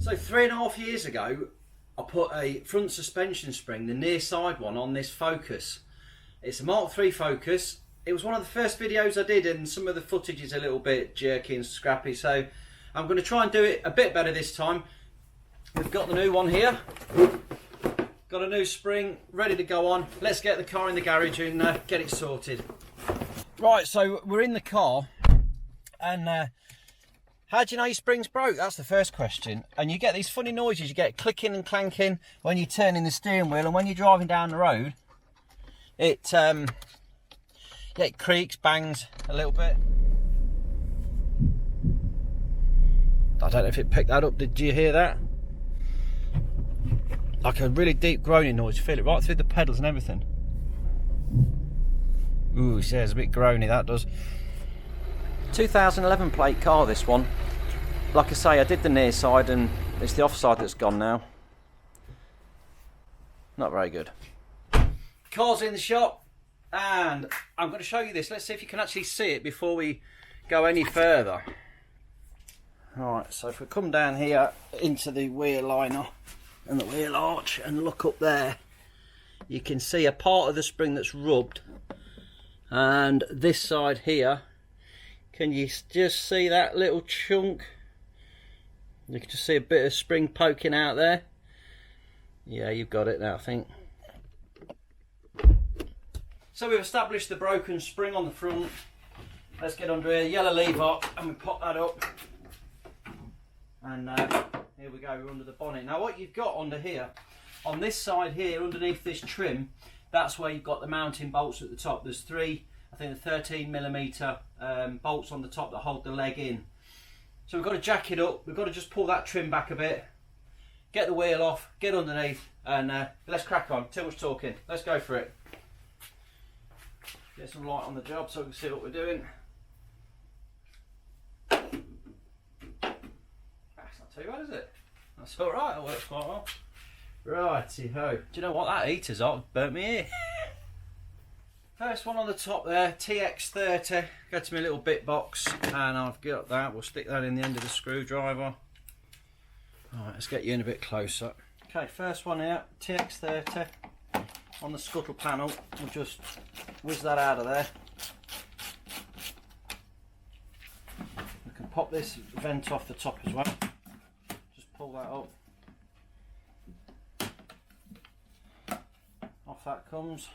So 3.5 years ago, I put a front suspension spring, the near side one, on this Focus. It's a Mk3 Focus. It was one of the first videos I did, and some of the footage is a little bit jerky and scrappy, so I'm going to try and do it a bit better this time. We've got the new one here. Got a new spring ready to go on. Let's get the car in the garage and get it sorted. Right, so we're in the car, and how do you know your spring's broke? That's the first question. And you get these funny noises. You get clicking and clanking when you're turning the steering wheel, and when you're driving down the road, it creaks, bangs a little bit. I don't know if it picked that up. Did you hear that? Like a really deep groaning noise. Feel it right through the pedals and everything. Ooh, it says a bit groany, that does. 2011 plate car, this one. Like I say, I did the near side and it's the offside that's gone now. Not very good. Car's in the shop and I'm going to show you this. Let's see if you can actually see it before we go any further. Alright, so if we come down here into the wheel liner and the wheel arch and look up there, you can see a part of the spring that's rubbed, and this side here, can you just see that little chunk? You can just see a bit of spring poking out there. Yeah, you've got it now, I think. So we've established the broken spring on the front. Let's get under here, yellow lever, and we pop that up. And here we go, we're under the bonnet. Now what you've got under here, on this side here, underneath this trim, that's where you've got the mounting bolts at the top. There's three, I think, the 13mm bolts on the top that hold the leg in. So we've got to jack it up, we've got to just pull that trim back a bit, get the wheel off, get underneath, and let's crack on. Too much talking, let's go for it. Get some light on the job so we can see what we're doing. That's not too bad, is it? That's alright, it works quite well. Righty-ho. Do you know what, that heater's on? Burnt me ear. First one on the top there, TX30. Go to my little bit box and I've got that. We'll stick that in the end of the screwdriver. Alright, let's get you in a bit closer. Okay, first one here, TX30 on the scuttle panel. We'll just whiz that out of there. We can pop this vent off the top as well. Just pull that up. Off that comes.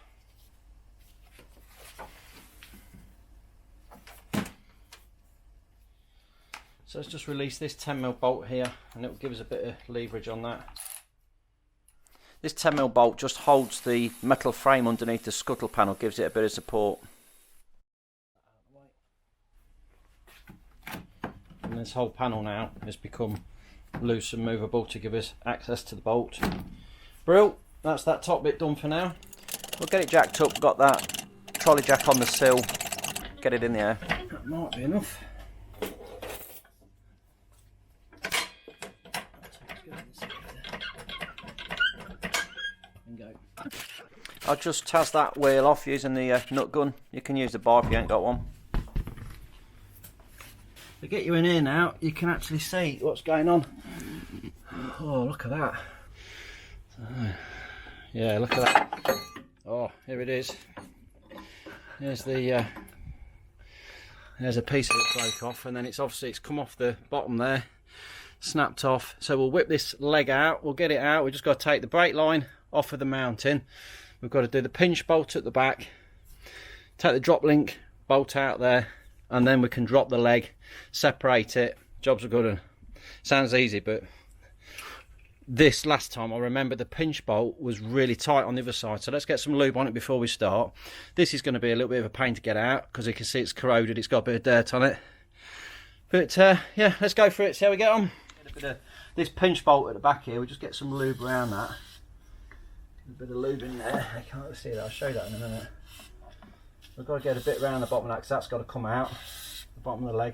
So let's just release this 10mm bolt here and it will give us a bit of leverage on that. This 10mm bolt just holds the metal frame underneath the scuttle panel, gives it a bit of support. And this whole panel now has become loose and movable to give us access to the bolt. Brill, that's that top bit done for now. We'll get it jacked up, got that trolley jack on the sill, get it in the air. That might be enough. I'll just taz that wheel off using the nut gun. You can use the bar if you ain't got one. To get you in here now, you can actually see what's going on. Oh, look at that. Yeah, look at that. Oh, here it is. There's the there's a piece of it broke off, and then it's come off the bottom there, snapped off. So we'll whip this leg out, we'll get it out. We've just got to take the brake line off of the mounting. We've got to do the pinch bolt at the back, take the drop link bolt out there, and then we can drop the leg, separate it. Jobs are good. Sounds easy, but this last time I remember the pinch bolt was really tight on the other side, so let's get some lube on it before we start. This is going to be a little bit of a pain to get out because you can see it's corroded, it's got a bit of dirt on it. But yeah, let's go for it, see how we get on. Get a bit of this pinch bolt at the back here, we'll just get some lube around that. A bit of lube in there, I can't see that, I'll show you that in a minute. We've got to get a bit around the bottom of that because that's got to come out, the bottom of the leg.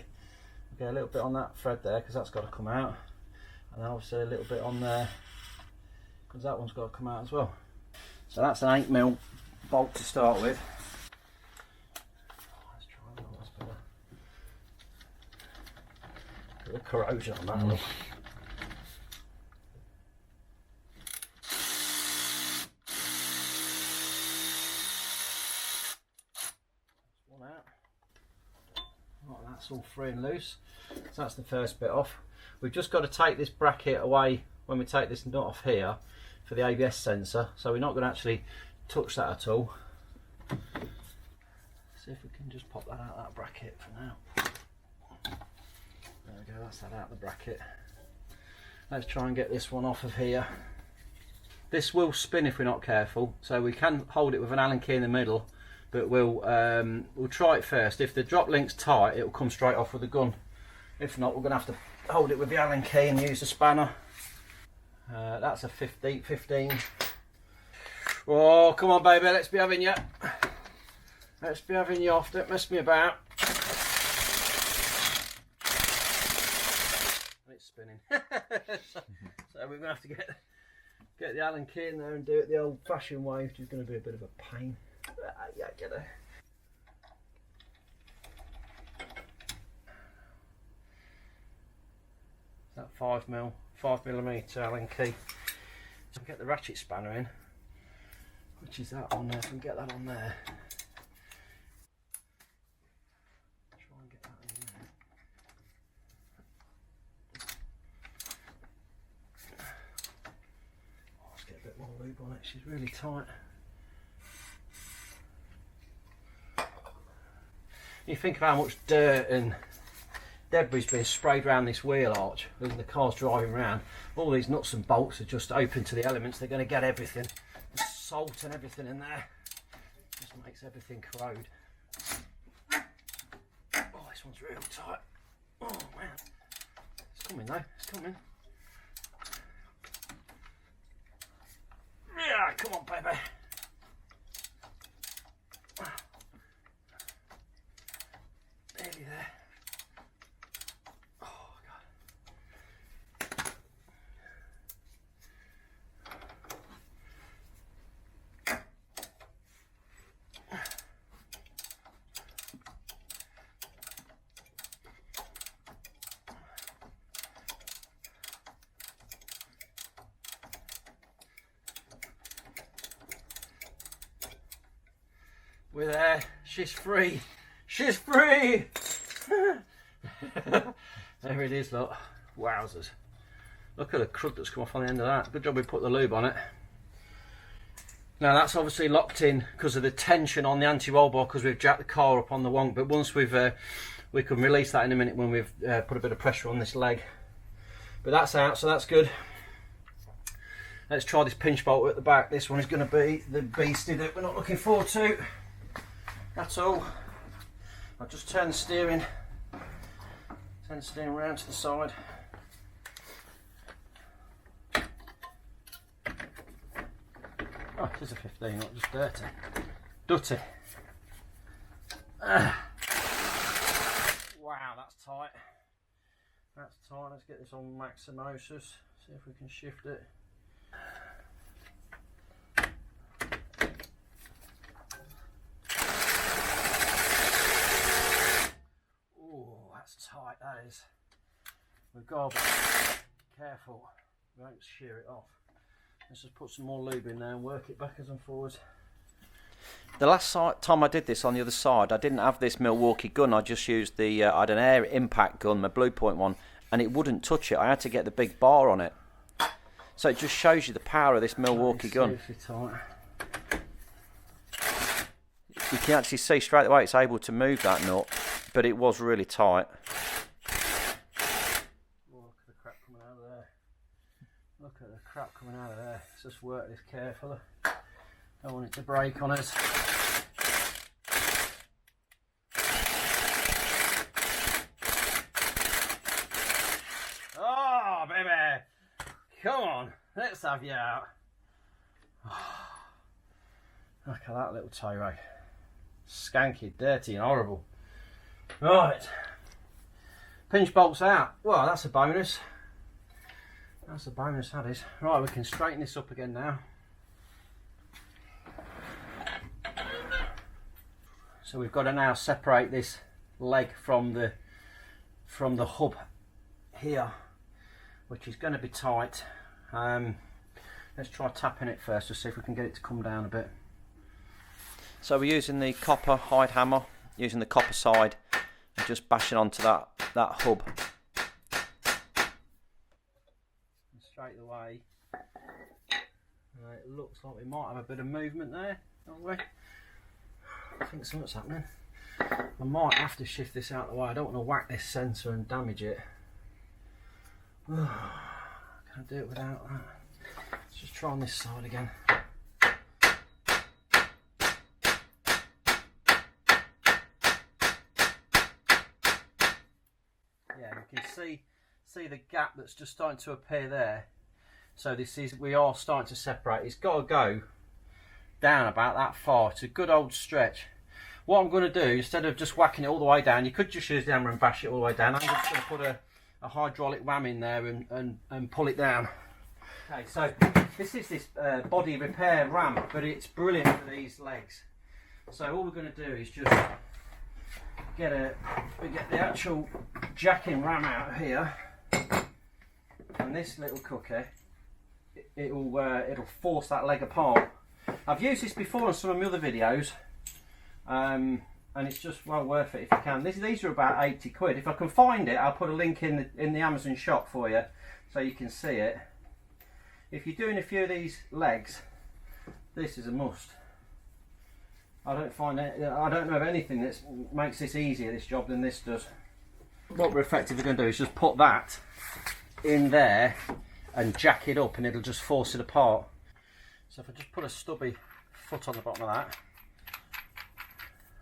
We'll get a little bit on that thread there because that's got to come out. And obviously a little bit on there because that one's got to come out as well. So that's an 8mm bolt to start with. Let's try that. Bit of corrosion on that. Look. Like that's all free and loose. So that's the first bit off. We've just got to take this bracket away when we take this nut off here for the ABS sensor. So we're not going to actually touch that at all. See if we can just pop that out of that bracket for now. There we go, that's that out of the bracket. Let's try and get this one off of here. This will spin if we're not careful, so we can hold it with an Allen key in the middle, but we'll try it first. If the drop link's tight, it will come straight off with the gun. If not, we're going to have to hold it with the Allen key and use the spanner. That's a 15. Oh, come on baby, let's be having you. Let's be having you off, don't mess me about. It's spinning. So we're going to have to get the Allen key in there and do it the old fashioned way, which is going to be a bit of a pain. Yeah, get it. Is that 5mm Allen key. So get the ratchet spanner in, which is that on there, so we can get that on there. Try and get that in there. Oh, let's get a bit more lube on it, she's really tight. You think of how much dirt and debris being sprayed around this wheel arch as the car's driving around. All these nuts and bolts are just open to the elements. They're going to get everything. The salt and everything in there. Just makes everything corrode. Oh, this one's real tight. Oh man, it's coming though. It's coming. Yeah, come on, baby. Nearly there. We're there. She's free. She's free. There it is, look. Wowzers. Look at the crud that's come off on the end of that. Good job we put the lube on it. Now that's obviously locked in because of the tension on the anti-roll bar, because we've jacked the car up on the wonk. But once we can release that in a minute when we've put a bit of pressure on this leg. But that's out, so that's good. Let's try this pinch bolt at the back. This one is going to be the beastie that we're not looking forward to. That's all. I'll just turn the steering around to the side. Oh, it is a 15, not just dirty. Dirty. Wow, that's tight. That's tight. Let's get this on maximosis. See if we can shift it. Tight, that is. We've got to be careful we don't shear it off. Let's just put some more lube in there and work it backwards and forwards. The last time I did this on the other side, I didn't have this Milwaukee gun. I just used the I had an air impact gun, my Blue Point one, and it wouldn't touch it. I had to get the big bar on it. So it just shows you the power of this Milwaukee gun. Tight. You can actually see straight away it's able to move that nut, but it was really tight. Oh, look at the crap coming out of there. Look at the crap coming out of there. Let's just work this carefully. Don't want it to break on us. Oh, baby! Come on, let's have you out. Look at that little toe rag. Skanky, dirty and horrible. Right, pinch bolts out. Well, that's a bonus. That's a bonus, that is. Right, we can straighten this up again now. So we've got to now separate this leg from the hub here, which is going to be tight. Let's try tapping it first to see if we can get it to come down a bit. So we're using the copper hide hammer, using the copper side, just bashing onto that hub. And straight away, it looks like we might have a bit of movement there, don't we? I think something's happening. I might have to shift this out of the way. I don't want to whack this sensor and damage it. Can I do it without that? Let's just try on this side again. Yeah, you can see the gap that's just starting to appear there. So we are starting to separate. It's got to go down about that far. It's a good old stretch. What I'm going to do, instead of just whacking it all the way down, you could just use the hammer and bash it all the way down. I'm just going to put a hydraulic ram in there and pull it down. Okay, so this is this body repair ram, but it's brilliant for these legs. So all we're going to do is just get the actual jacking ram out here, and this little cooker, it'll force that leg apart. I've used this before on some of my other videos. And it's just well worth it if you can. These are about 80 quid. If I can find it, I'll put a link in the Amazon shop for you so you can see it. If you're doing a few of these legs, this is a must. I don't know of anything that makes this easier, this job, than this does. What we're effectively going to do is just put that in there and jack it up, and it'll just force it apart. So if I just put a stubby foot on the bottom of that,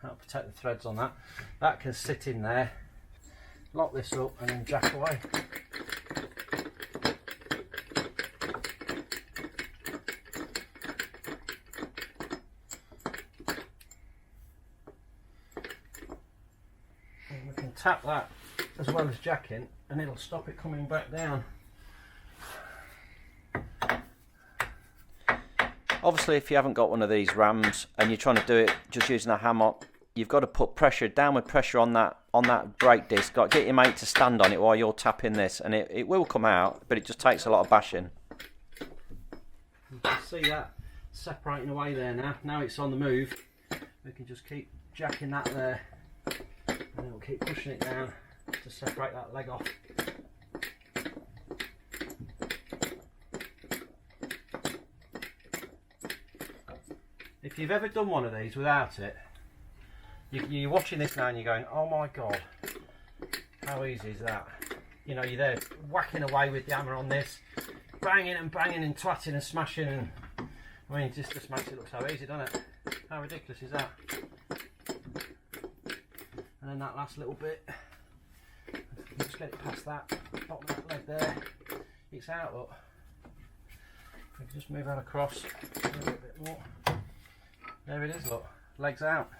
that'll protect the threads on that. That can sit in there, lock this up and then jack away. And we can tap that as well as jacking, and it'll stop it coming back down. Obviously, if you haven't got one of these rams and you're trying to do it just using a hammer, you've got to put downward pressure on that brake disc. Got to get your mate to stand on it while you're tapping this, and it will come out, but it just takes a lot of bashing. You can see that separating away there now. Now it's on the move. We can just keep jacking that there, and then we'll keep pushing it down to separate that leg off. If you've ever done one of these without it, you're watching this now and you're going, oh my god, how easy is that? You know, you're there whacking away with the hammer on this, banging and twatting and smashing, and I mean, it just makes it look so easy, doesn't it? How ridiculous is that? And then that last little bit, just get it past that bottom of that leg there, it's out. Look, we can just move that across a little bit more. There it is, look, legs out.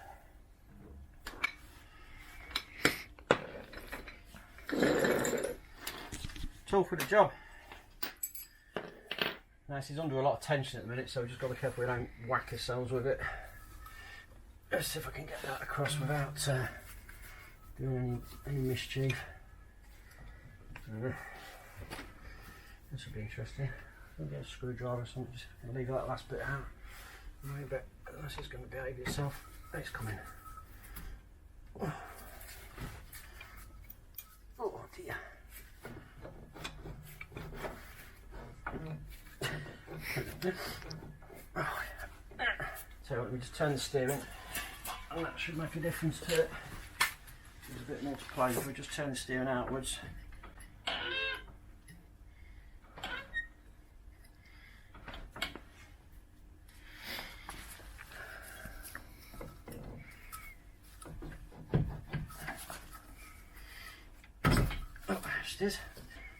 Tool for the job. Now this is under a lot of tension at the minute, so we've just got to be careful we don't whack ourselves with it. Let's see if I can get that across without doing any mischief. This will be interesting. I'll get a screwdriver or something, just leave that last bit out. Maybe, unless it's going to behave itself. It's coming. Oh dear. So let me just turn the steering, and that should make a difference to it. There's a bit more to play if we just turn the steering outwards. Is.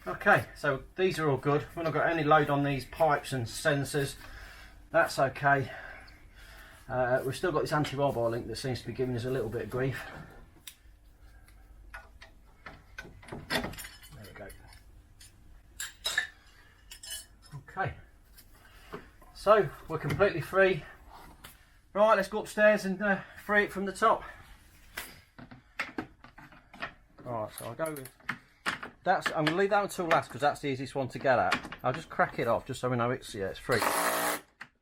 Okay, so these are all good. We've not got any load on these pipes and sensors. That's okay. We've still got this anti-roll link that seems to be giving us a little bit of grief. There we go. Okay, so we're completely free. Right, let's go upstairs and free it from the top. Alright, so I'll go with I'm going to leave that until last because that's the easiest one to get at. I'll just crack it off just so we know it's free.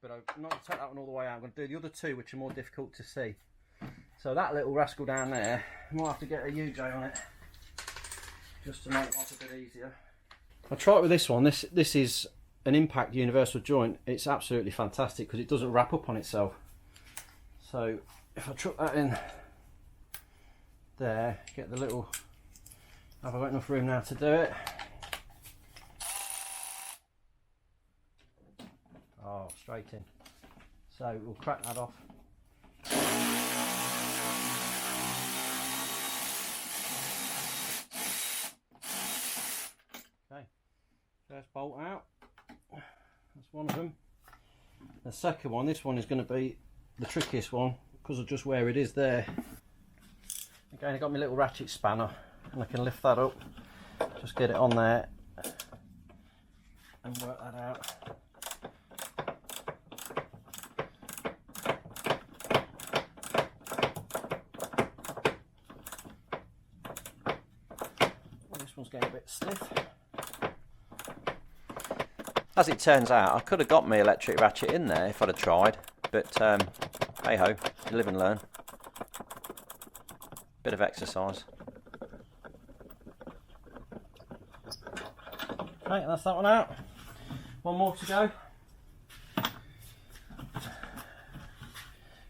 But I'm not going to take that one all the way out. I'm going to do the other two which are more difficult to see. So that little rascal down there I might have to get a UJ on it just to make life a bit easier. I'll try it with this one. This is an impact universal joint. It's absolutely fantastic because it doesn't wrap up on itself. So if I chuck that in there, get the little, have I got enough room now to do it? Oh, straight in. So we'll crack that off. Okay, first bolt out. That's one of them. The second one, this one is going to be the trickiest one because of just where it is there. Again, I got my little ratchet spanner and I can lift that up, just get it on there and work that out. This one's getting a bit stiff. As it turns out, I could have got my electric ratchet in there if I'd have tried, but hey ho, you live and learn. Bit of exercise. Right, that's that one out. One more to go.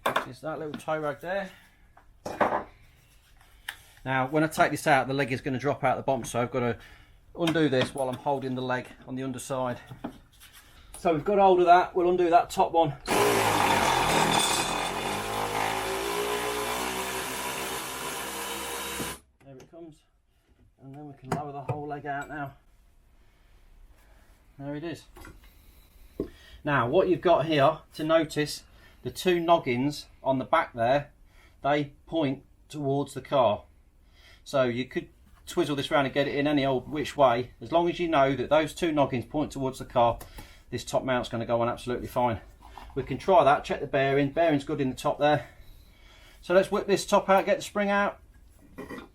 Which is that little tie rag there. Now, when I take this out, the leg is going to drop out the bottom, so I've got to undo this while I'm holding the leg on the underside. So we've got hold of that, we'll undo that top one. There it comes. And then we can lower the whole leg out now. There it is. Now what you've got here to notice, the two noggins on the back there, they point towards the car. So you could twizzle this around and get it in any old which way. As long as you know that those two noggins point towards the car, this top mount's going to go on absolutely fine. We can try that, check the bearing. Bearing's good in the top there. So let's whip this top out, get the spring out. Get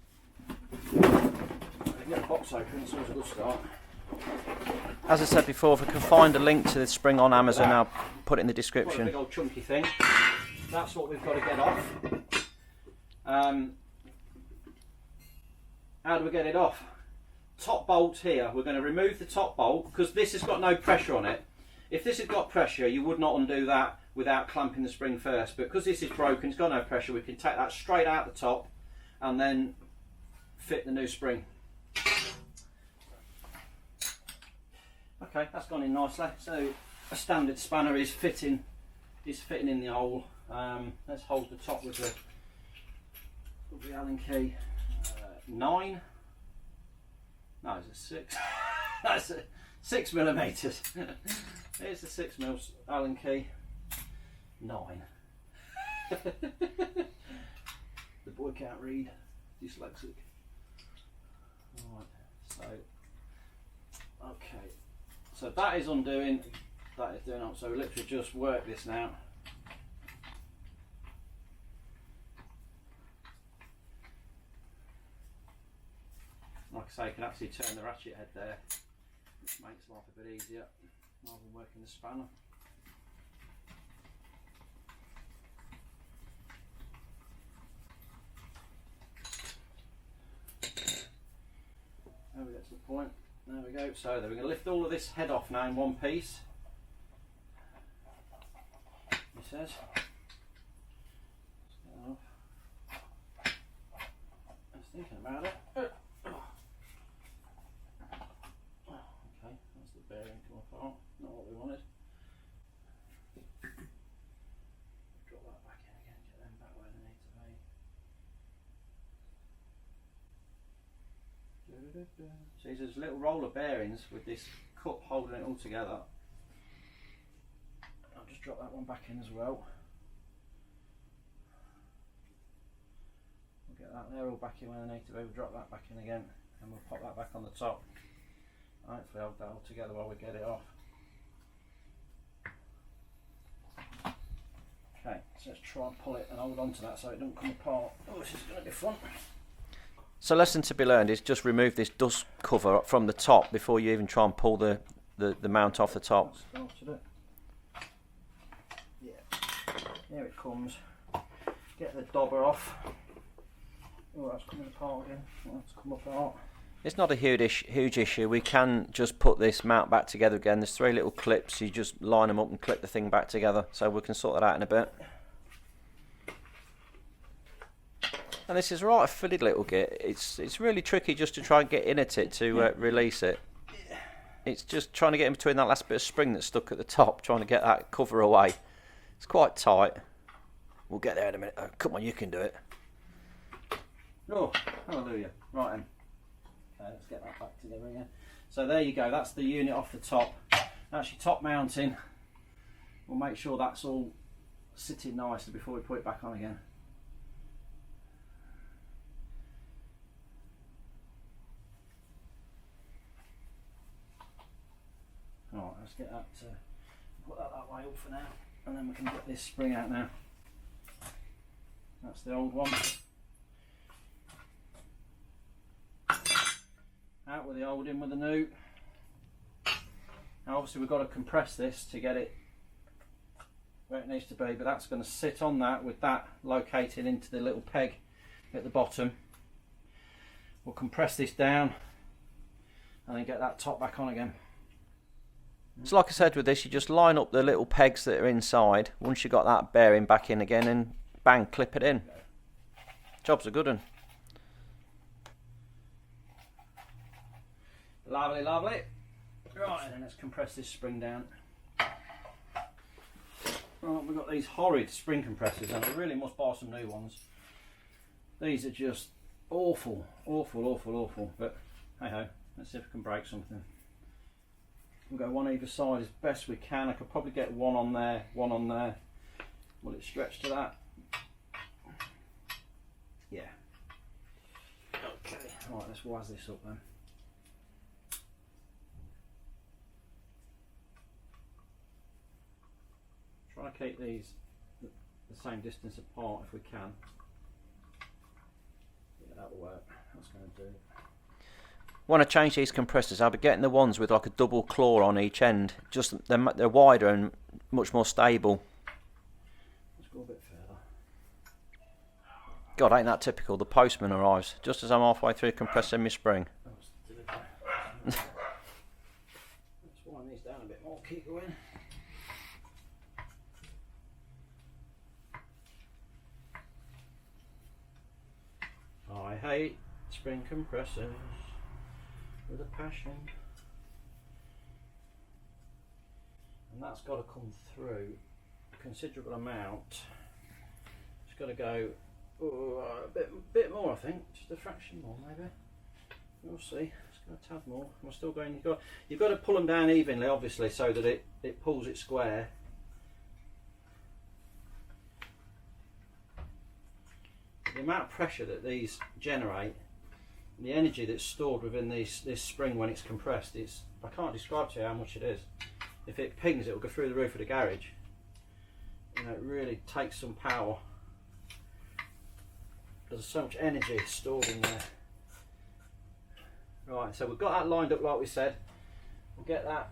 the box open, it's always a good start. As I said before, if I can find a link to the spring on Amazon, I'll put it in the What a description. big old chunky thing. That's what we've got to get off. How do we get it off? Top bolt here, we're going to remove the top bolt because this has got no pressure on it. If this had got pressure, you would not undo that without clamping the spring first, but because this is broken, it's got no pressure, we can take that straight out the top and then fit the new spring. Okay, that's gone in nicely. So a standard spanner is fitting in the hole. Let's hold the top with the Allen key. 9. No, it's a 6. That's a 6 millimeters. Here's the 6 mils Allen key. 9. The boy can't read. Dyslexic. Right. So, okay. So that is undoing. That is doing up. So we literally just work this now. Like I say, you can actually turn the ratchet head there, which makes life a bit easier rather than working the spanner. There we get to the point. There we go. So then we're going to lift all of this head off now in one piece. He says. I was thinking about it. Bearing come apart, not what we wanted. Drop that back in again, get them back where they need to be. See, there's a little roll of bearings with this cup holding it all together. I'll just drop that one back in as well. We'll get that there all back in where they need to be. We'll drop that back in again and we'll pop that back on the top. Hopefully hold that all together while we get it off. Okay, so let's try and pull it and hold on to that so it doesn't come apart. Oh, this is going to be fun. So lesson to be learned is just remove this dust cover from the top before you even try and pull the mount off the top. Started it. Yeah, here it comes. Get the dobber off. Oh, that's coming apart again. That's come apart. It's not a huge issue. We can just put this mount back together again. There's 3 little clips. You just line them up and clip the thing back together. So we can sort that out in a bit. And this is right a fiddly little git. It's really tricky just to try and get in at it to release it. It's just trying to get in between that last bit of spring that's stuck at the top, trying to get that cover away. It's quite tight. We'll get there in a minute. Oh, come on, you can do it. Oh, hallelujah. Right then. Okay, let's get that back together again. So there you go, that's the unit off the top. That's your top mounting. We'll make sure that's all sitting nicely before we put it back on again. Alright, let's get that, put that way up for now, and then we can get this spring out now. That's the old one. Out with the old, in with the new. Now obviously we've got to compress this to get it where it needs to be, but that's going to sit on that with that located into the little peg at the bottom. We'll compress this down and then get that top back on again. So like I said with this, you just line up the little pegs that are inside. Once you've got that bearing back in again, and bang, clip it in. Job's a good one. Lovely, lovely. Right, then let's compress this spring down. Right, we've got these horrid spring compressors, and I really must buy some new ones. These are just awful, awful, awful, awful. But hey ho, let's see if we can break something. We'll go one either side as best we can. I could probably get one on there, one on there. Will it stretch to that? Yeah. Okay, right, let's wise this up then. Try to keep these the same distance apart if we can. Yeah, that'll work. That's going to do it. When I change these compressors, I'll be getting the ones with like a double claw on each end. Just they're wider and much more stable. Let's go a bit further. God, ain't that typical? The postman arrives just as I'm halfway through compressing my spring. Let's wind these down a bit more. Keep going. I hate spring compressors with a passion, and that's got to come through a considerable amount. It's got to go a bit more, I think, just a fraction more maybe. We'll see. It's got a tad more. I'm still going. You've got to pull them down evenly, obviously, so that it pulls it square. The amount of pressure that these generate, the energy that's stored within this spring when it's compressed, I can't describe to you how much it is. If it pings, it will go through the roof of the garage. You know, it really takes some power. There's so much energy stored in there. Right, so we've got that lined up like we said. We'll get that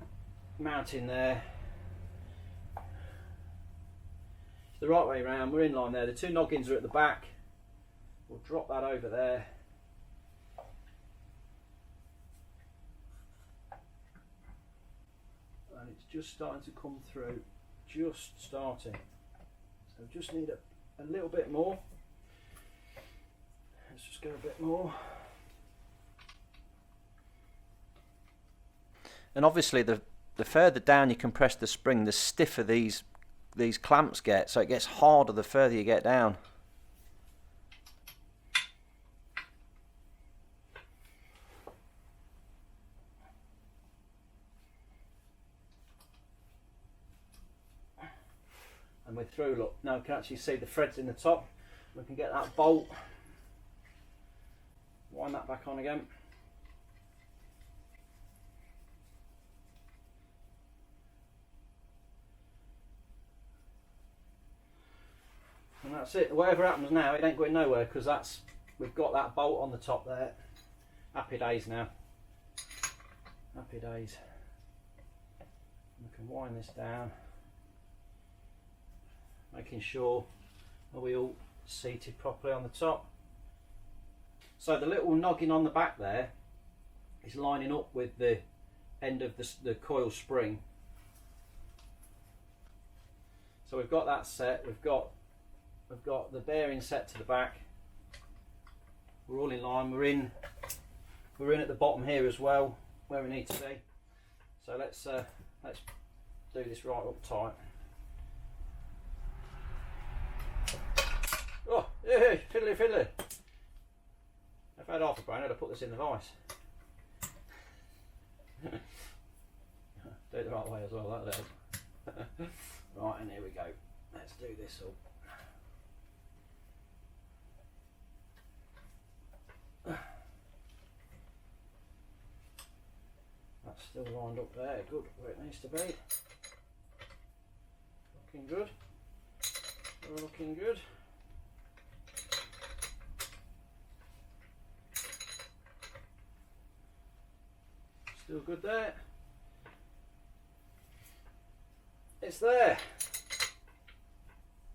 mount in there. It's the right way around. We're in line there. The two noggins are at the back. We'll drop that over there. And it's just starting to come through, just starting. So just need a little bit more. Let's just go a bit more. And obviously the further down you compress the spring, the stiffer these clamps get, so it gets harder the further you get down. And we're through, look, now we can actually see the threads in the top. We can get that bolt, wind that back on again. And that's it. Whatever happens now, it ain't going nowhere, because we've got that bolt on the top there. Happy days now. Happy days. We can wind this down, making sure are we all seated properly on the top. So the little noggin on the back there is lining up with the end of the coil spring. So we've got that set. We've got the bearing set to the back. We're all in line. We're in at the bottom here as well, where we need to be. So let's do this right up tight. Oh, yeah, fiddly, fiddly. If I had half a brain, I'd have put this in the vice. Do it the right way as well, that'll help. Right, and here we go. Let's do this all. That's still lined up there, good, where it needs to be. Looking good. Looking good. Still good there. It's there.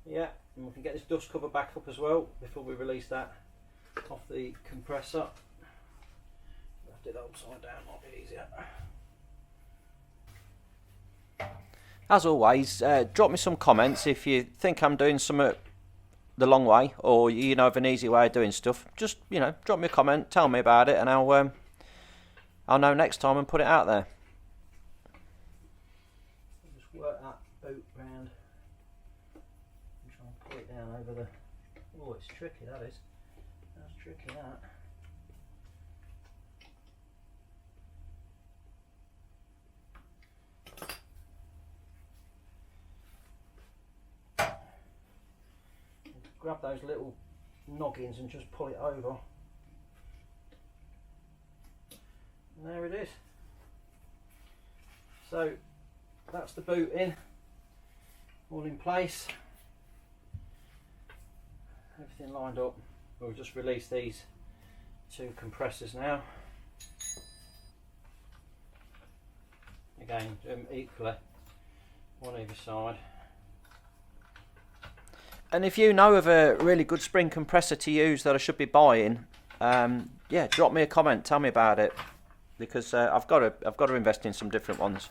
Yeah, and we can get this dust cover back up as well before we release that off the compressor. Left it upside down, might be easier. As always, drop me some comments if you think I'm doing something the long way, or you know of an easy way of doing stuff. Just, you know, drop me a comment, tell me about it, and I'll know next time and put it out there. Just work that boot round and try and pull it down over the. Oh, it's tricky, that is. That's tricky, that. Grab those little noggins and just pull it over. And there it is. So that's the boot in, all in place. Everything lined up. We'll just release these two compressors now. Again, do them equally, one either side. And if you know of a really good spring compressor to use that I should be buying, yeah, drop me a comment, tell me about it, because I've got to invest in some different ones.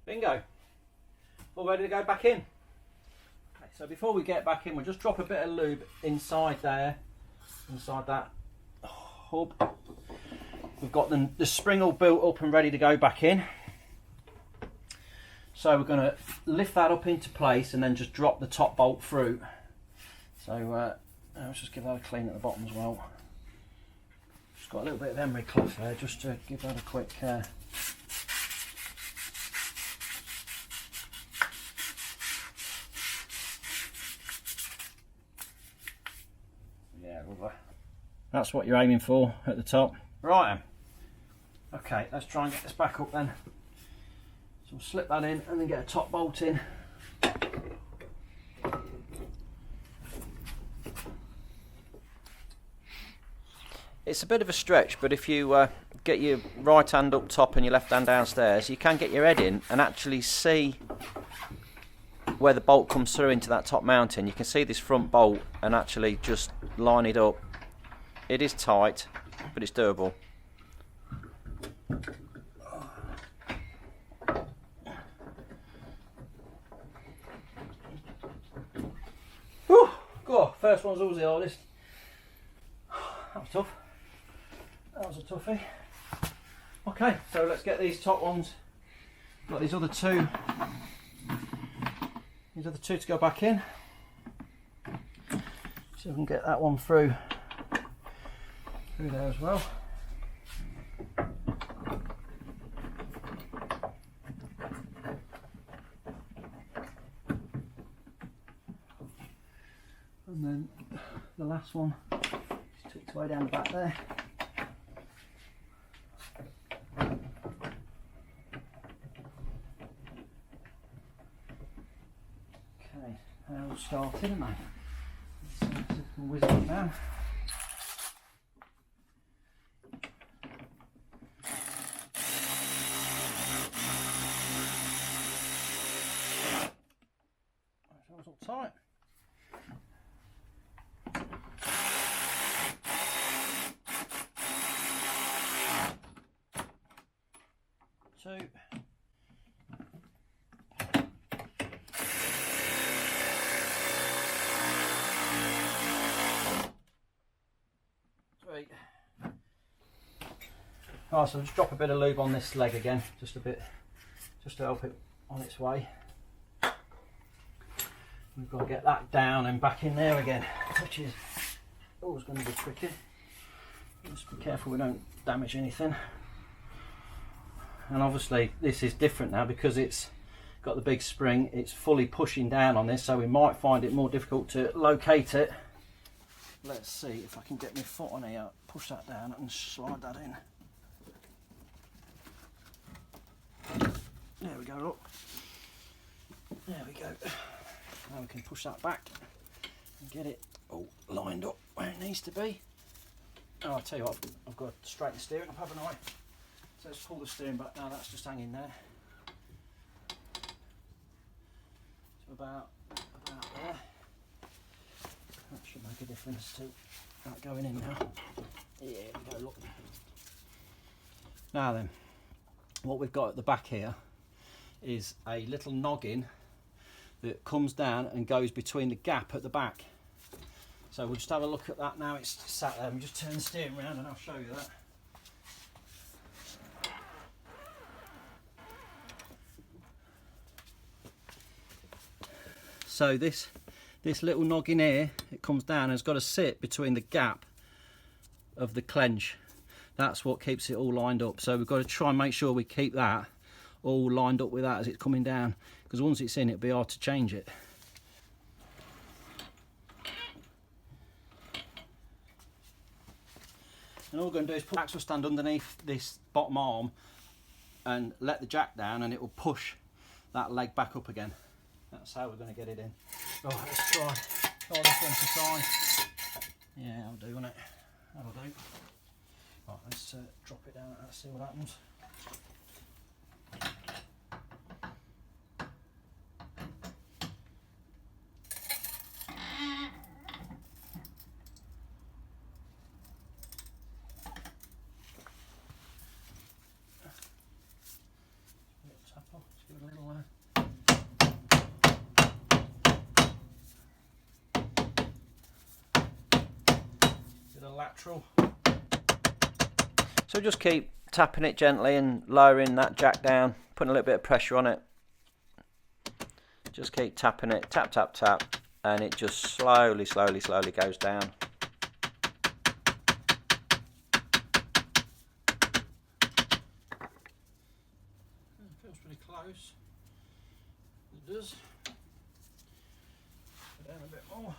Bingo! All ready to go back in. Okay, so before we get back in, we'll just drop a bit of lube inside there, inside that hub. We've got the spring all built up and ready to go back in. So we're going to lift that up into place and then just drop the top bolt through. So let's just give that a clean at the bottom as well. Just got a little bit of emery cloth there just to give that a quick yeah, lovely. That's what you're aiming for at the top. Right. Okay, let's try and get this back up then. So we'll slip that in and then get a top bolt in. It's a bit of a stretch, but if you get your right hand up top and your left hand downstairs, you can get your head in and actually see where the bolt comes through into that top mounting. You can see this front bolt and actually just line it up. It is tight, but it's doable. Whew, go, first one's always the hardest. That was tough. That was a toughie. Okay, so let's get these top ones. Got these other two to go back in. So we can get that one through there as well. And then the last one just tucked way down the back there. Okay, they're all started, aren't they? Let's see if we can whiz it down. nozzle tight. Two. Three. Right, so just drop a bit of lube on this leg again, just a bit, just to help it on its way. We've got to get that down and back in there again, which is always going to be tricky. Just be careful we don't damage anything. And obviously this is different now because it's got the big spring, it's fully pushing down on this, so we might find it more difficult to locate it. Let's see if I can get my foot on here, push that down and slide that in. There we go, look. There we go. Now we can push that back and get it all lined up where it needs to be. Oh, I'll tell you what, I've got to straighten the steering up, haven't I? So let's pull the steering back now, that's just hanging there. So about there. That should make a difference to that going in now. Yeah, we go, look. Now then, what we've got at the back here is a little noggin that comes down and goes between the gap at the back. So we'll just have a look at that now. It's sat there. We'll just turn the steering around and I'll show you that. So this little noggin here, it comes down and it's got to sit between the gap of the clench. That's what keeps it all lined up. So we've got to try and make sure we keep that all lined up with that as it's coming down, because once it's in, it'll be hard to change it. And all we're going to do is put the axle stand underneath this bottom arm and let the jack down, and it will push that leg back up again. That's how we're going to get it in. Right, let's try this one to size. Yeah, that'll do, won't it? That'll do. Right, let's drop it down and see what happens. Let's give it a little bit of lateral. So just keep tapping it gently and lowering that jack down, putting a little bit of pressure on it. Just keep tapping it, tap, tap, tap, and it just slowly, slowly, slowly goes down. It feels pretty close. It does. Put down a bit more.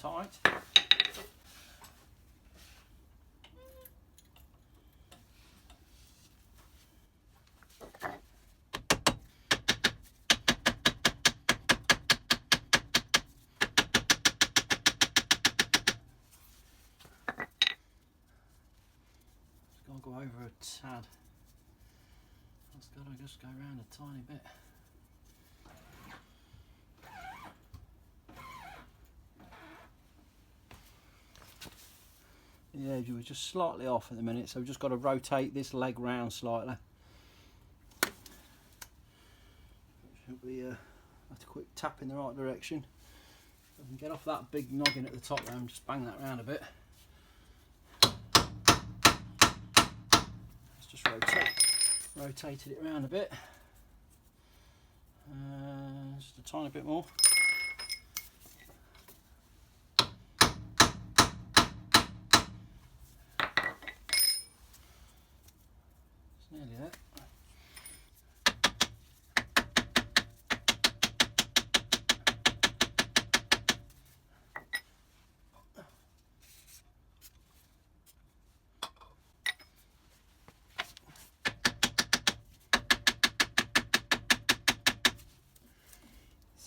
Tight. It's got to go over a tad. It's got to just go around a tiny bit. The edge was just slightly off at the minute, so we've just got to rotate this leg round slightly. We have to quick tap in the right direction. So I can get off that big noggin at the top there and just bang that round a bit. Let's just rotated it around a bit. Just a tiny bit more. Nearly there.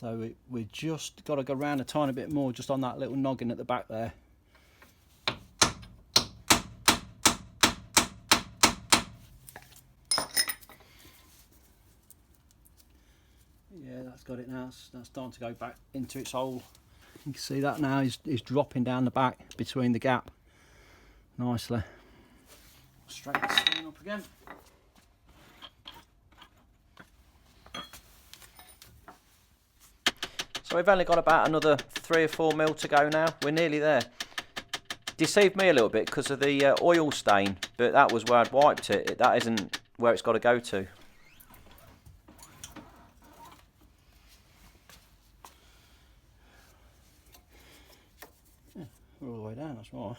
So we just got to go around a tiny bit more just on that little noggin at the back there. Yeah, that's got it now. That's starting to go back into its hole. You can see that now is dropping down the back between the gap nicely. Straighten the screen up again. So we've only got about another 3 or 4 mil to go now. We're nearly there. Deceived me a little bit because of the oil stain, but that was where I'd wiped it. That isn't where it's got to go to. Yeah, we're all the way down, that's right.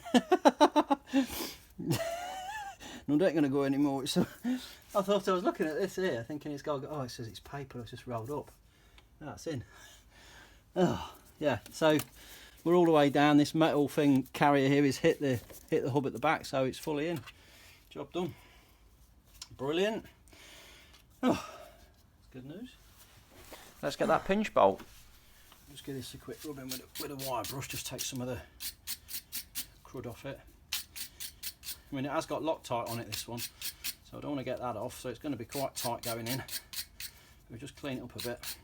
No, I ain't going to go anymore. So I thought I was looking at this here, thinking it's got to go. Oh, it says it's paper, it's just rolled up. That's in. Oh, yeah, so we're all the way down. This metal thing carrier here is hit the hub at the back, so it's fully in. Job done. Brilliant. Oh, good news. Let's get that pinch bolt. Just give this a quick rub in with a wire brush, just take some of the crud off it. I mean, it has got Loctite on it, this one, so I don't want to get that off, so it's going to be quite tight going in. We'll just clean it up a bit.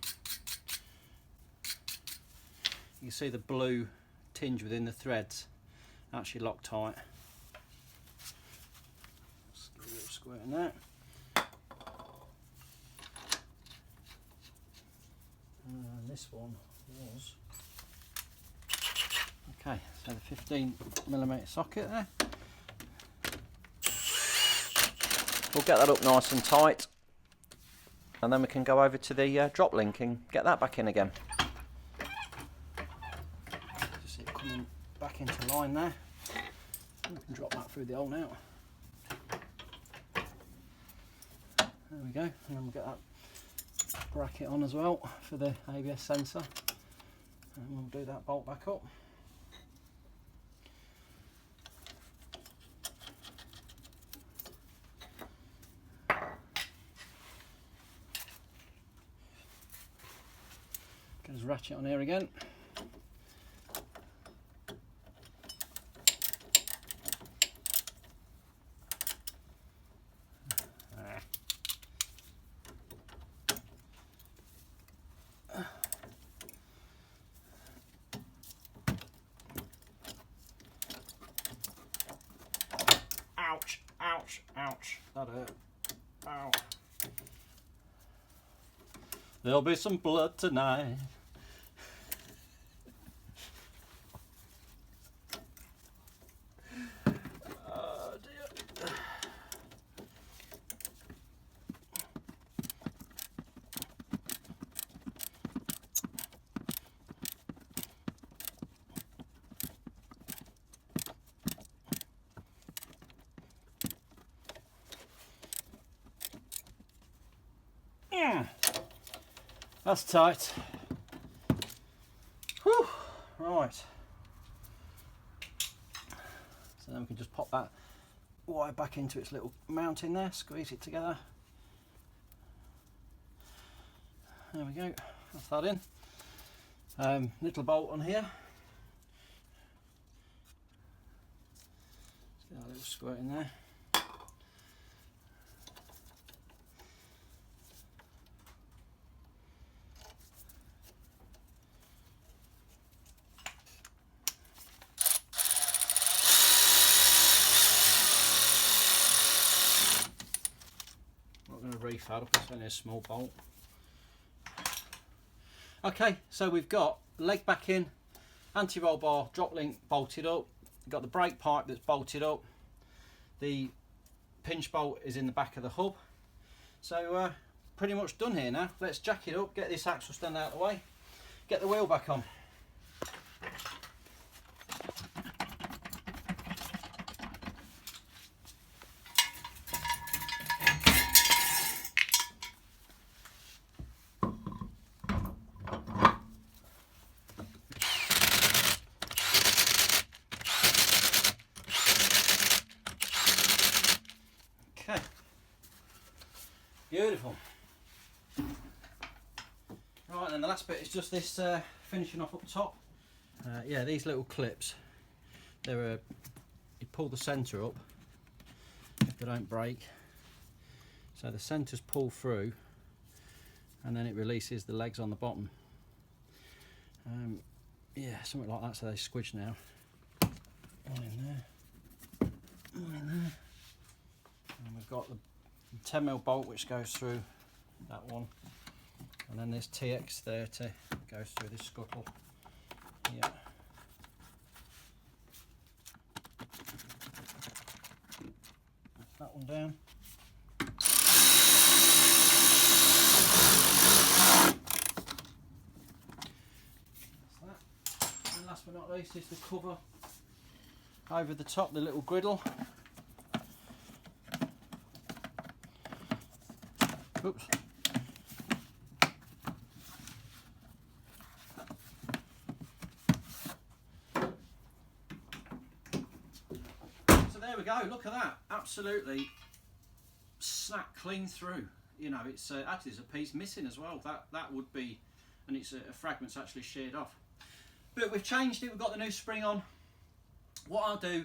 You can see the blue tinge within the threads, actually Loctite. Just give it a little squirt in there. And this one was, okay, so the 15mm socket there. We'll get that up nice and tight, and then we can go over to the drop link and get that back in again. Just see it coming back into line there. We can drop that through the hole now. There we go, and then we'll get that bracket on as well for the ABS sensor, and we'll do that bolt back up. Get his ratchet on here again. Ouch, ouch, ouch. That hurt. Ow. There'll be some blood tonight. Oh dear. That's tight. Whew. Right. So then we can just pop that wire back into its little mounting there, squeeze it together. There we go. That's that in. Little bolt on here. Let's get a little squirt in there. Refab up, it's only a small bolt. Okay, so we've got leg back in, anti-roll bar, drop link bolted up, we've got the brake pipe that's bolted up, the pinch bolt is in the back of the hub. So pretty much done here now. Let's jack it up, get this axle stand out of the way, get the wheel back on. Beautiful. Right, and the last bit is just this finishing off up top. Yeah, these little clips, they're you pull the centre up if they don't break. So the centres pull through and then it releases the legs on the bottom. Yeah, something like that, so they squidge now. One in there, one in there. And we've got the 10mm bolt which goes through that one. And then there's TX30 goes through this scuttle. Yeah. That one down. That's that. And last but not least is the cover over the top, the little griddle. Oops. So there we go, look at that, absolutely snapped clean through. You know, it's actually there's a piece missing as well, that would be, and it's a fragment's actually sheared off. But we've changed it, we've got the new spring on. What I'll do,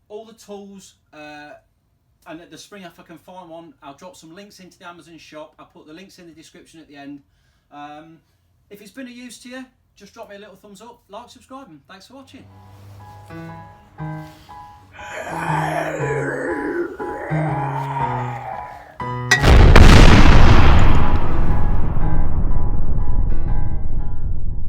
all the tools and the spring, if I can find one, I'll drop some links into the Amazon shop. I'll put the links in the description at the end. If it's been of use to you, just drop me a little thumbs up, like, subscribe, and thanks for watching.